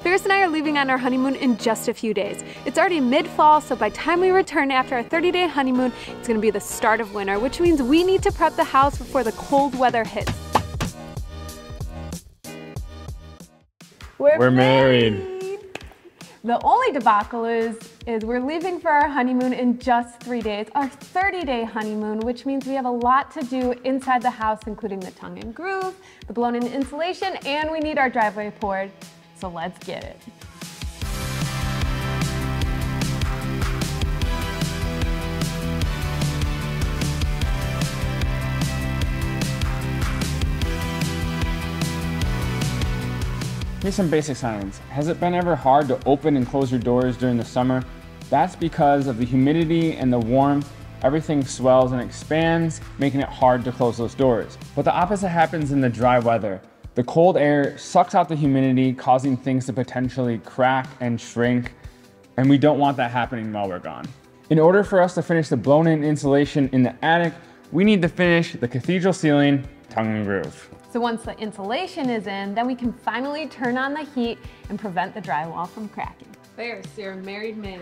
Ferris and I are leaving on our honeymoon in just a few days. It's already mid-fall, so by the time we return after our 30-day honeymoon, it's gonna be the start of winter, which means we need to prep the house before the cold weather hits. We're married. The only debacle is we're leaving for our honeymoon in just 3 days, our 30-day honeymoon, which means we have a lot to do inside the house, including the tongue and groove, the blown-in insulation, and we need our driveway poured. So let's get it. Here's some basic science. Has it been ever hard to open and close your doors during the summer? That's because of the humidity and the warmth. Everything swells and expands, making it hard to close those doors. But the opposite happens in the dry weather. The cold air sucks out the humidity, causing things to potentially crack and shrink, and we don't want that happening while we're gone. In order for us to finish the blown-in insulation in the attic, we need to finish the cathedral ceiling, tongue and groove. So once the insulation is in, then we can finally turn on the heat and prevent the drywall from cracking. There's your married man.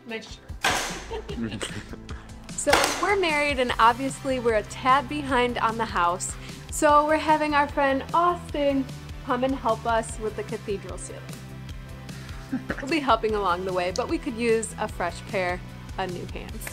Nice shirt. So we're married and obviously we're a tad behind on the house. So we're having our friend Austin come and help us with the cathedral ceiling. We'll be helping along the way, but we could use a fresh pair of new hands.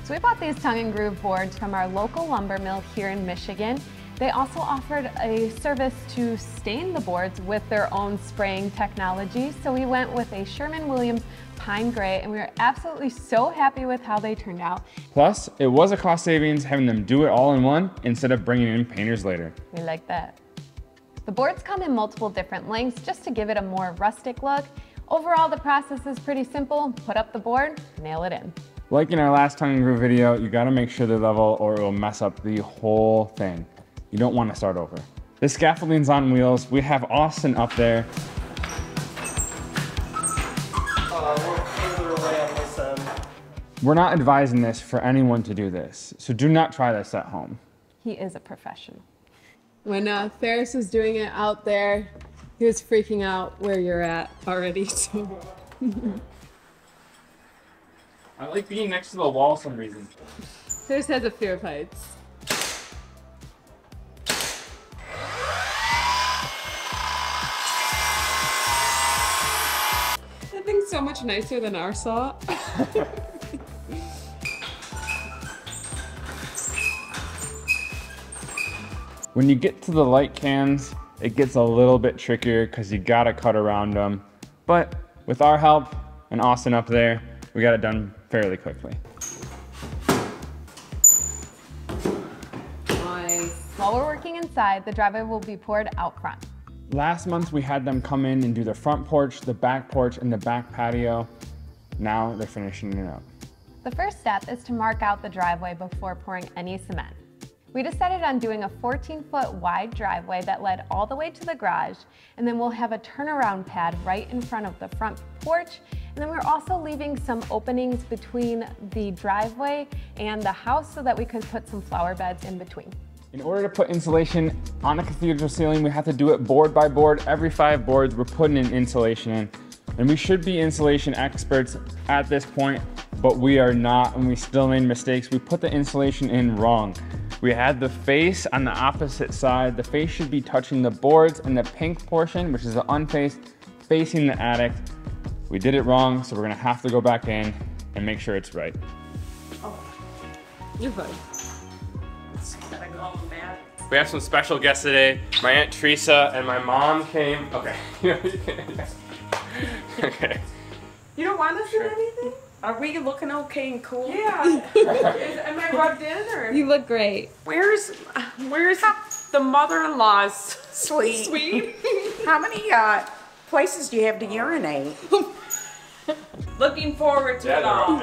So we bought these tongue and groove boards from our local lumber mill here in Michigan. They also offered a service to stain the boards with their own spraying technology. So we went with a Sherwin-Williams pine gray and we were absolutely so happy with how they turned out. Plus, it was a cost savings having them do it all in one instead of bringing in painters later. We like that. The boards come in multiple different lengths just to give it a more rustic look. Overall, the process is pretty simple. Put up the board, nail it in. Like in our last tongue and groove video, you gotta make sure they're level or it will mess up the whole thing. You don't want to start over. The scaffolding's on wheels. We have Austin up there. We're not advising this for anyone to do this, so do not try this at home. He is a professional. When Ferris was doing it out there, he was freaking out where you're at already, so. I like being next to the wall for some reason. Ferris has a fear of heights. So much nicer than our saw. When you get to the light cans, it gets a little bit trickier because you gotta cut around them. But with our help and Austin up there, we got it done fairly quickly. Nice. While we're working inside, the driveway will be poured out front. Last month we had them come in and do the front porch, the back porch, and the back patio. Now they're finishing it up. The first step is to mark out the driveway before pouring any cement. We decided on doing a 14-foot wide driveway that led all the way to the garage, and then we'll have a turnaround pad right in front of the front porch. And then we're also leaving some openings between the driveway and the house so that we could put some flower beds in between. In order to put insulation on a cathedral ceiling, we have to do it board by board. Every 5 boards, we're putting in insulation in. And we should be insulation experts at this point, but we are not, and we still made mistakes. We put the insulation in wrong. We had the face on the opposite side. The face should be touching the boards, and the pink portion, which is the unfaced, facing the attic. We did it wrong, so we're gonna have to go back in and make sure it's right. Oh, you're fine. We have some special guests today. My Aunt Teresa and my mom came. Okay. Okay. You don't want us in anything? Are we looking okay and cool? Yeah. Am I rubbed in or? You look great. Where's the mother-in-law's suite? How many places do you have to urinate? Looking forward to it all.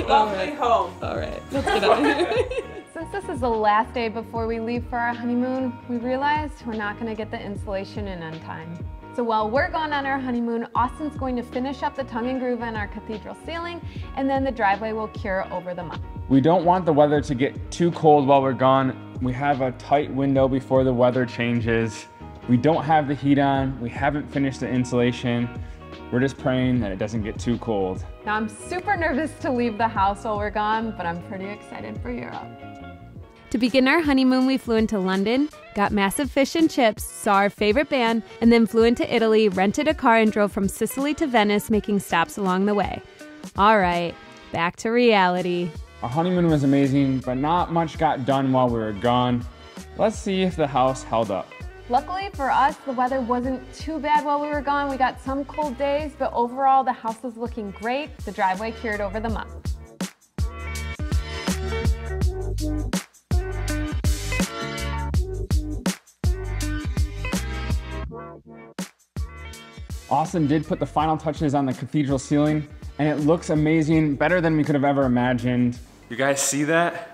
Lovely home. All right, let's get out of here. Since this is the last day before we leave for our honeymoon, we realized we're not going to get the insulation in on time. So while we're gone on our honeymoon, Austin's going to finish up the tongue and groove on our cathedral ceiling, and then the driveway will cure over the month. We don't want the weather to get too cold while we're gone. We have a tight window before the weather changes, We don't have the heat on. We haven't finished the insulation. We're just praying that it doesn't get too cold. Now I'm super nervous to leave the house while we're gone, but I'm pretty excited for Europe. To begin our honeymoon, we flew into London, got massive fish and chips, saw our favorite band, and then flew into Italy, rented a car, and drove from Sicily to Venice, making stops along the way. All right, back to reality. Our honeymoon was amazing, but not much got done while we were gone. Let's see if the house held up. Luckily for us, the weather wasn't too bad while we were gone. We got some cold days, but overall the house was looking great. The driveway cured over the month. Austin did put the final touches on the cathedral ceiling, and it looks amazing, better than we could have ever imagined. You guys see that?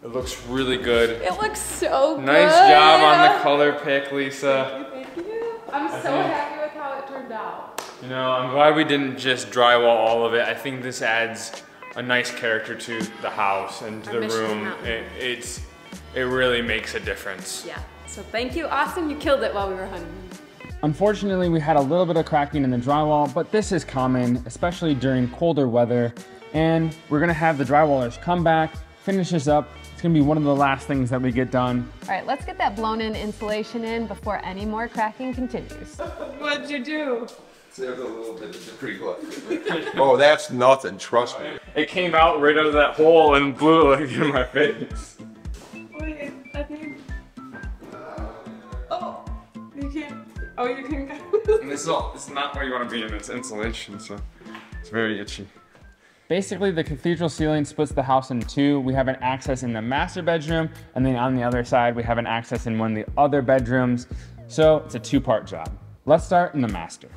It looks really good. It looks so good. Nice job on the color pick, Lisa. Thank you. I'm so happy with how it turned out. You know, I'm glad we didn't just drywall all of it. I think this adds a nice character to the house and to the room. It really makes a difference. Yeah, so thank you, Austin. You killed it while we were honeymooning. Unfortunately, we had a little bit of cracking in the drywall, but this is common, especially during colder weather. And we're gonna have the drywallers come back, finish this up. It's gonna be one of the last things that we get done. All right, let's get that blown in insulation in before any more cracking continues. What'd you do? There's a little bit of debris left. Oh, that's nothing, trust me. It came out right out of that hole and blew like in my face. Wait, I think... Oh, you can't... Oh, you can go. And it's not where you want to be in this insulation, so it's very itchy. Basically, the cathedral ceiling splits the house in two. We have an access in the master bedroom, and then on the other side, we have an access in one of the other bedrooms. So it's a two-part job. Let's start in the master.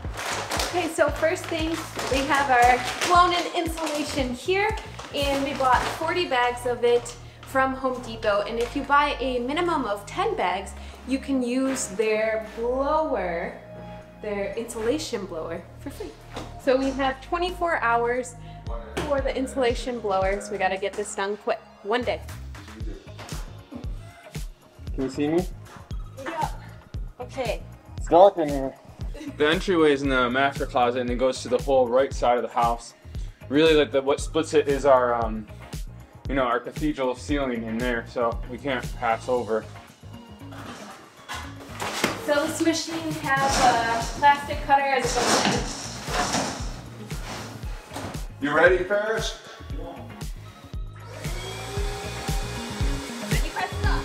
Okay, so first thing, we have our blown-in insulation here, and we bought 40 bags of it from Home Depot. And if you buy a minimum of 10 bags, you can use their blower, their insulation blower, for free. So we have 24 hours for the insulation blower, so we gotta get this done quick, one day. Can you see me? Yeah. Okay. It's dark in here. The entryway is in the master closet, and it goes to the whole right side of the house. Really, like what splits it is our, you know, our cathedral ceiling in there, so we can't pass over. So this machine has a plastic cutter as well. You ready, Ferris? You press it up.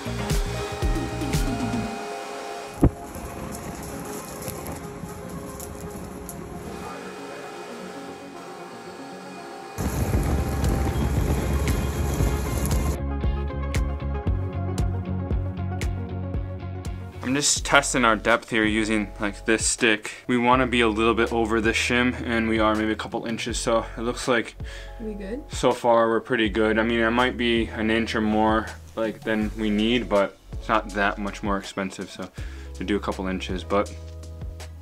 I'm just testing our depth here using like this stick. We want to be a little bit over the shim, and we are maybe a couple inches, so it looks like We good? so far we're pretty good. I mean, it might be an inch or more like than we need, but it's not that much more expensive, so to do a couple inches, but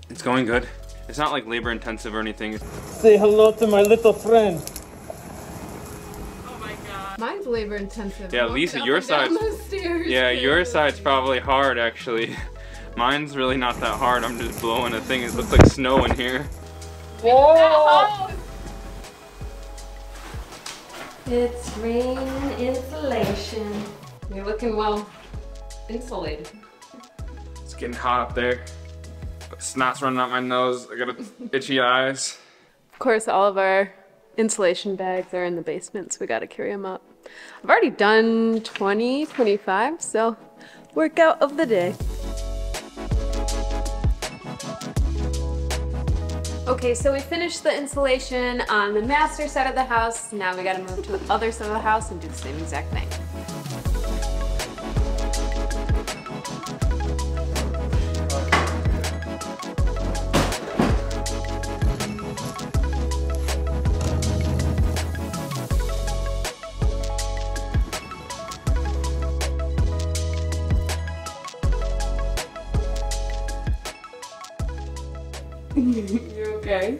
it's going good. It's not like labor intensive or anything. Say hello to my little friend. Mine's labor intensive. Yeah, Lisa, your side's your side's probably hard actually. Mine's really not that hard. I'm just blowing a thing. It looks like snow in here. Whoa! It's rain insulation. You're looking well insulated. It's getting hot up there. Snot's running out my nose. I got itchy eyes. Of course, all of our insulation bags are in the basement, so we gotta carry them up. I've already done 20, 25, so workout of the day. Okay, so we finished the insulation on the master side of the house. Now we gotta move to the other side of the house and do the same exact thing. You okay?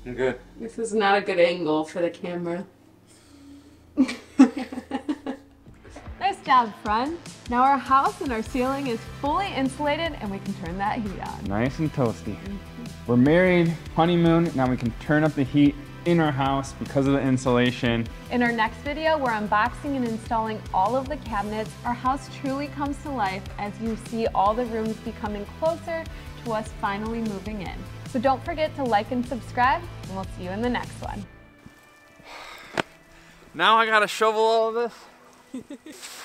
I'm good. This is not a good angle for the camera. Nice job, friend. Now our house and our ceiling is fully insulated and we can turn that heat on. Nice and toasty. We're married, honeymoon, now we can turn up the heat in our house because of the insulation. In our next video, we're unboxing and installing all of the cabinets. Our house truly comes to life as you see all the rooms becoming closer to us finally moving in. So don't forget to like and subscribe, and we'll see you in the next one. Now I gotta shovel all of this?